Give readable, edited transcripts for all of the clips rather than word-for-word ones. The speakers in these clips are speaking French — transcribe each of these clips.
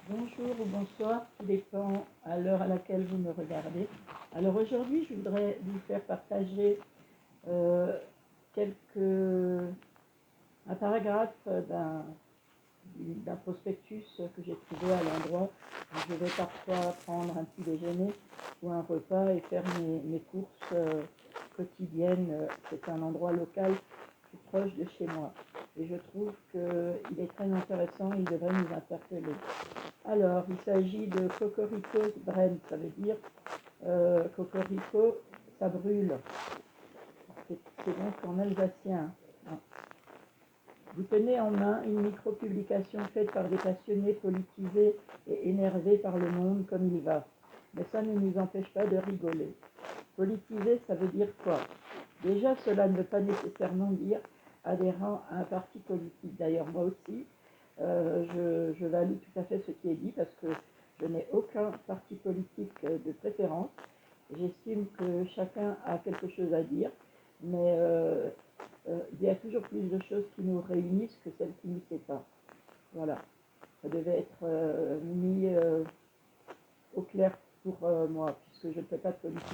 Bonjour ou bonsoir, tout dépend à l'heure à laquelle vous me regardez. Alors aujourd'hui, je voudrais vous faire partager euh, un paragraphe d'un prospectus que j'ai trouvé à l'endroit où je vais parfois prendre un petit déjeuner ou un repas et faire mes courses quotidiennes. C'est un endroit local plus proche de chez moi. Et je trouve qu'il est très intéressant, il devrait nous interpeller. Alors, il s'agit de Cocorico Brenn, ça veut dire Cocorico, ça brûle. C'est donc en alsacien. Vous tenez en main une micro-publication faite par des passionnés politisés et énervés par le monde comme il va. Mais ça ne nous empêche pas de rigoler. Politiser, ça veut dire quoi? Déjà, cela ne veut pas nécessairement dire adhérent à un parti politique. D'ailleurs, moi aussi, je valide tout à fait ce qui est dit parce que je n'ai aucun parti politique de préférence. J'estime que chacun a quelque chose à dire, mais il y a toujours plus de choses qui nous réunissent que celles qui nous séparent. Voilà, ça devait être mis au clair pour moi, puisque je ne fais pas de politique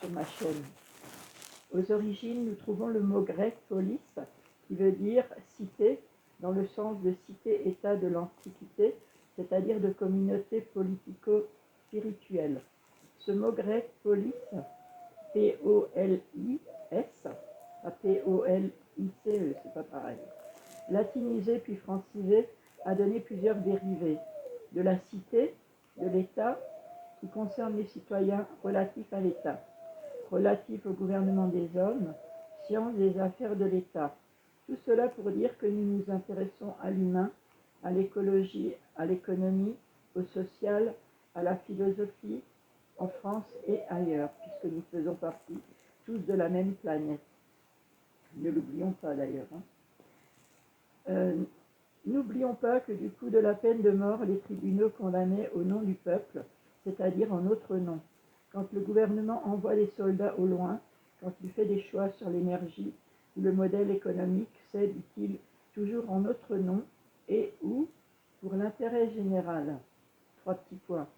sur ma chaîne. Aux origines, nous trouvons le mot grec polis, qui veut dire cité, dans le sens de cité-état de l'Antiquité, c'est-à-dire de communauté politico-spirituelle. Ce mot grec polis, P-O-L-I-S, pas P-O-L-I-C-E, c'est pas pareil, latinisé puis francisé, a donné plusieurs dérivés. De la cité, de l'État, qui concerne les citoyens relatifs à l'État, relatifs au gouvernement des hommes, sciences des affaires de l'État. Tout cela pour dire que nous nous intéressons à l'humain, à l'écologie, à l'économie, au social, à la philosophie, en France et ailleurs, puisque nous faisons partie tous de la même planète. Ne l'oublions pas d'ailleurs. N'oublions pas que du coup de la peine de mort, les tribunaux condamnaient au nom du peuple, c'est-à-dire en notre nom. Quand le gouvernement envoie des soldats au loin, quand il fait des choix sur l'énergie ou le modèle économique, c'est, dit-il, toujours en notre nom et ou pour l'intérêt général. 3 petits points.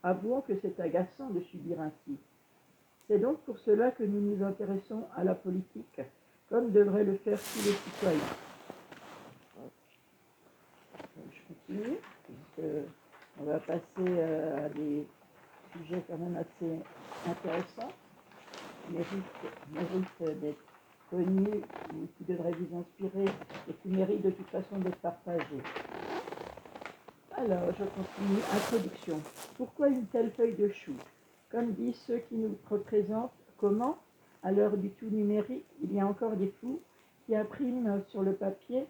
Avouons que c'est agaçant de subir ainsi. C'est donc pour cela que nous nous intéressons à la politique, comme devraient le faire tous les citoyens. Je continue, puisqu'on va passer à des sujets quand même assez intéressants, qui méritent d'être connus, qui devraient vous inspirer et qui méritent de toute façon d'être partagés. Alors, je continue. Introduction. Pourquoi une telle feuille de chou? Comme disent ceux qui nous représentent, comment, à l'heure du tout numérique, il y a encore des fous qui impriment sur le papier,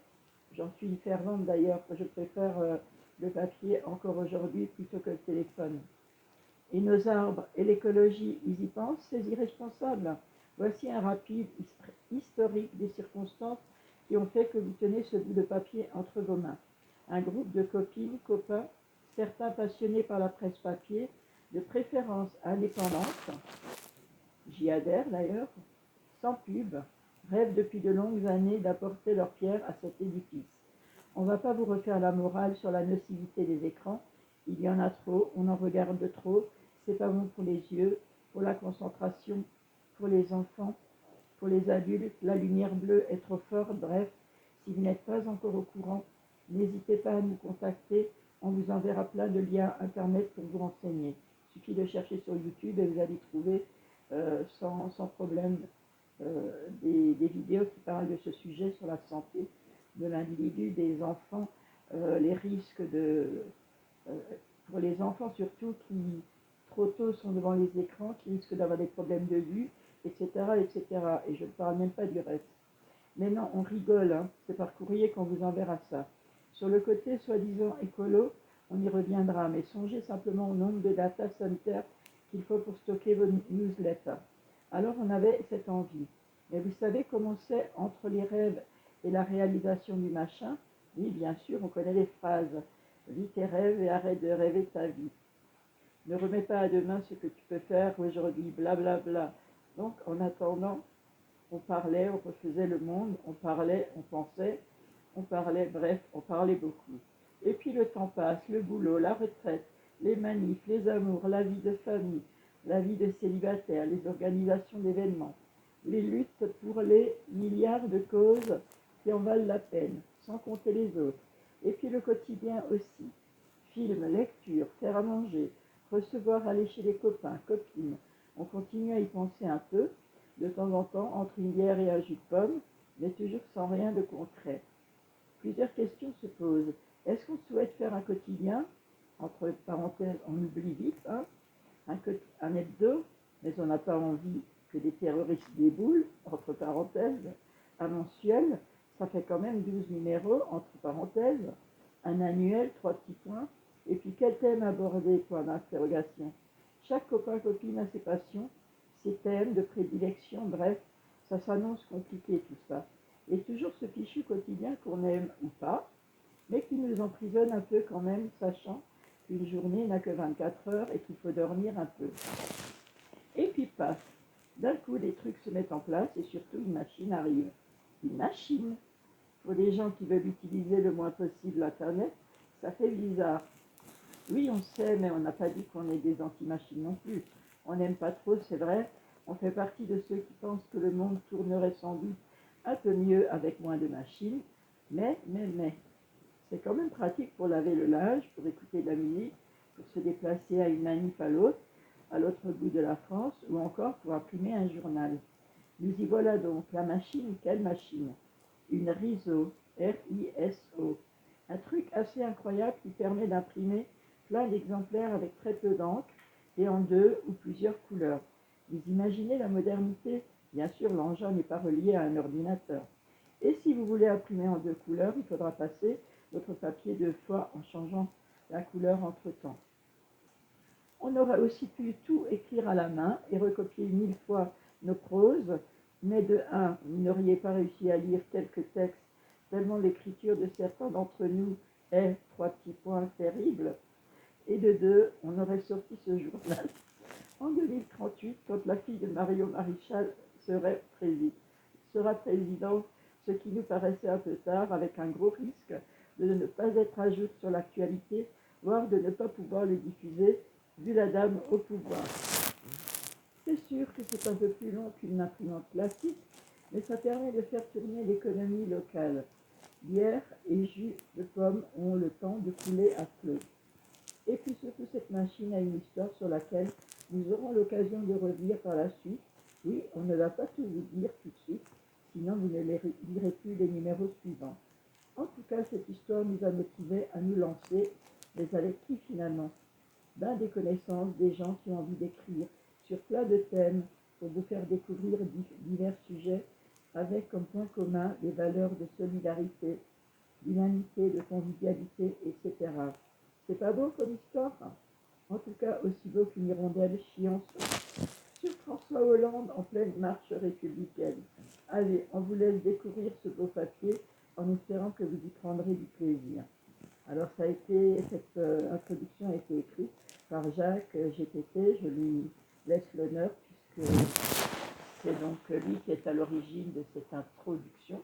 j'en suis une fervente d'ailleurs, je préfère le papier encore aujourd'hui plutôt que le téléphone. Et nos arbres et l'écologie, ils y pensent, ces irresponsables? Voici un rapide historique des circonstances qui ont fait que vous tenez ce bout de papier entre vos mains. Un groupe de copines, copains, certains passionnés par la presse papier, de préférence indépendante, j'y adhère d'ailleurs, sans pub, rêvent depuis de longues années d'apporter leur pierre à cet édifice. On ne va pas vous refaire la morale sur la nocivité des écrans, il y en a trop, on en regarde trop, c'est pas bon pour les yeux, pour la concentration, pour les enfants, pour les adultes, la lumière bleue est trop forte, bref, si vous n'êtes pas encore au courant, n'hésitez pas à nous contacter, on vous enverra plein de liens internet pour vous renseigner. Il suffit de chercher sur YouTube et vous allez trouver sans problème des vidéos qui parlent de ce sujet sur la santé de l'individu, des enfants, les risques pour les enfants surtout qui trop tôt sont devant les écrans, qui risquent d'avoir des problèmes de vue, etc., etc. Et je ne parle même pas du reste. Mais non, on rigole, hein. C'est par courrier qu'on vous enverra ça. Sur le côté soi-disant écolo, on y reviendra, mais songez simplement au nombre de data centers qu'il faut pour stocker vos newsletters. Alors on avait cette envie. Mais vous savez comment c'est entre les rêves et la réalisation du machin? Oui, bien sûr, on connaît les phrases. Vis tes rêves et arrête de rêver ta vie. Ne remets pas à demain ce que tu peux faire aujourd'hui, blablabla. Bla bla. Donc, en attendant, on parlait, on refaisait le monde, on parlait, on pensait, on parlait, bref, on parlait beaucoup. Et puis puis le temps passe, le boulot, la retraite, les manifs, les amours, la vie de famille, la vie de célibataire, les organisations d'événements, les luttes pour les milliards de causes qui en valent la peine, sans compter les autres. Et puis le quotidien aussi. Films, lecture, faire à manger, recevoir, aller chez les copains, copines. On continue à y penser un peu, de temps en temps, entre une bière et un jus de pomme, mais toujours sans rien de concret. Plusieurs questions se posent. Est-ce qu'on souhaite faire un quotidien, entre parenthèses, on oublie vite, hein, un hebdo, mais on n'a pas envie que des terroristes déboulent, entre parenthèses, un mensuel, ça fait quand même 12 numéros, entre parenthèses, un annuel, 3 petits points, et puis quel thème aborder, point d'interrogation. Chaque copain-copine a ses passions, ses thèmes de prédilection, bref, ça s'annonce compliqué tout ça. Et toujours ce fichu quotidien qu'on aime ou pas, mais qui nous emprisonne un peu quand même, sachant qu'une journée n'a que 24 heures et qu'il faut dormir un peu. Et puis paf, d'un coup les trucs se mettent en place et surtout une machine arrive. Une machine. Pour les gens qui veulent utiliser le moins possible l'Internet, ça fait bizarre. Oui, on sait, mais on n'a pas dit qu'on est des anti-machines non plus. On n'aime pas trop, c'est vrai. On fait partie de ceux qui pensent que le monde tournerait sans doute un peu mieux avec moins de machines. Mais. C'est quand même pratique pour laver le linge, pour écouter de la musique, pour se déplacer à une manif à l'autre bout de la France, ou encore pour imprimer un journal. Nous y voilà donc, la machine, quelle machine? Une RISO, R-I-S-O. Un truc assez incroyable qui permet d'imprimer plein d'exemplaires avec très peu d'encre et en 2 ou plusieurs couleurs. Vous imaginez la modernité? Bien sûr, l'engin n'est pas relié à un ordinateur. Et si vous voulez imprimer en 2 couleurs, il faudra passer votre papier 2 fois en changeant la couleur entre-temps. On aurait aussi pu tout écrire à la main et recopier 1000 fois nos proses, mais de 1, vous n'auriez pas réussi à lire quelques textes, tellement l'écriture de certains d'entre nous est, 3 petits points, terrible, et de 2, on aurait sorti ce journal en 2038 quand la fille de Mario Maréchal sera présidente, ce qui nous paraissait un peu tard, avec un gros risque de ne pas être à jour sur l'actualité, voire de ne pas pouvoir le diffuser, vu la dame au pouvoir. C'est sûr que c'est un peu plus long qu'une imprimante classique, mais ça permet de faire tourner l'économie locale. Bière et jus de pomme ont le temps de couler à flot. Et puis surtout, cette machine a une histoire sur laquelle nous aurons l'occasion de revenir par la suite. Oui, on ne va pas tout vous dire tout de suite, sinon vous ne lirez plus les numéros suivants. En tout cas, cette histoire nous a motivés à nous lancer, mais avec qui finalement? Ben, des connaissances, des gens qui ont envie d'écrire sur plein de thèmes pour vous faire découvrir divers sujets avec comme point commun les valeurs de solidarité, d'humanité, de convivialité, etc. C'est pas beau comme histoire? En tout cas, aussi beau qu'une hirondelle chiant sur François Hollande en pleine marche républicaine. Allez, on vous laisse découvrir ce beau papier en espérant que vous y prendrez du plaisir. Alors cette introduction a été écrite par Jacques GTT, je lui laisse l'honneur puisque c'est donc lui qui est à l'origine de cette introduction.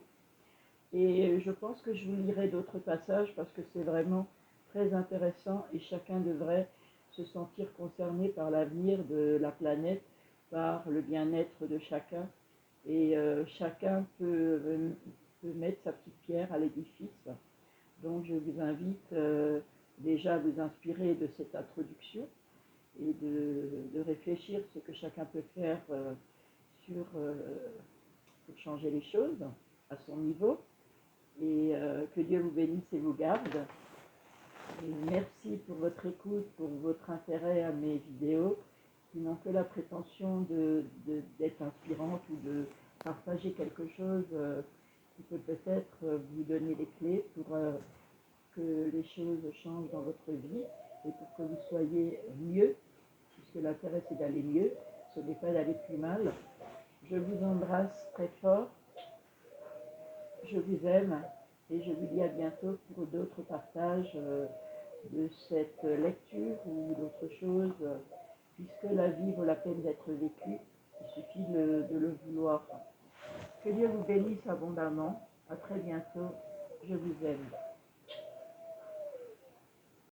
Et je pense que je vous lirai d'autres passages parce que c'est vraiment très intéressant et chacun devrait se sentir concerné par l'avenir de la planète, par le bien-être de chacun. Et chacun peut mettre sa petite pierre à l'édifice. Donc je vous invite déjà à vous inspirer de cette introduction et de réfléchir ce que chacun peut faire pour changer les choses à son niveau. Et que Dieu vous bénisse et vous garde. Et merci pour votre écoute, pour votre intérêt à mes vidéos, qui n'ont que la prétention d'être inspirantes ou de partager quelque chose qui peut peut-être vous donner les clés pour que les choses changent dans votre vie et pour que vous soyez mieux, puisque l'intérêt c'est d'aller mieux, ce n'est pas d'aller plus mal. Je vous embrasse très fort. Je vous aime et je vous dis à bientôt pour d'autres partages de cette lecture ou d'autres choses, puisque la vie vaut la peine d'être vécue, il suffit de le vouloir. Que Dieu vous bénisse abondamment. À très bientôt. Je vous aime.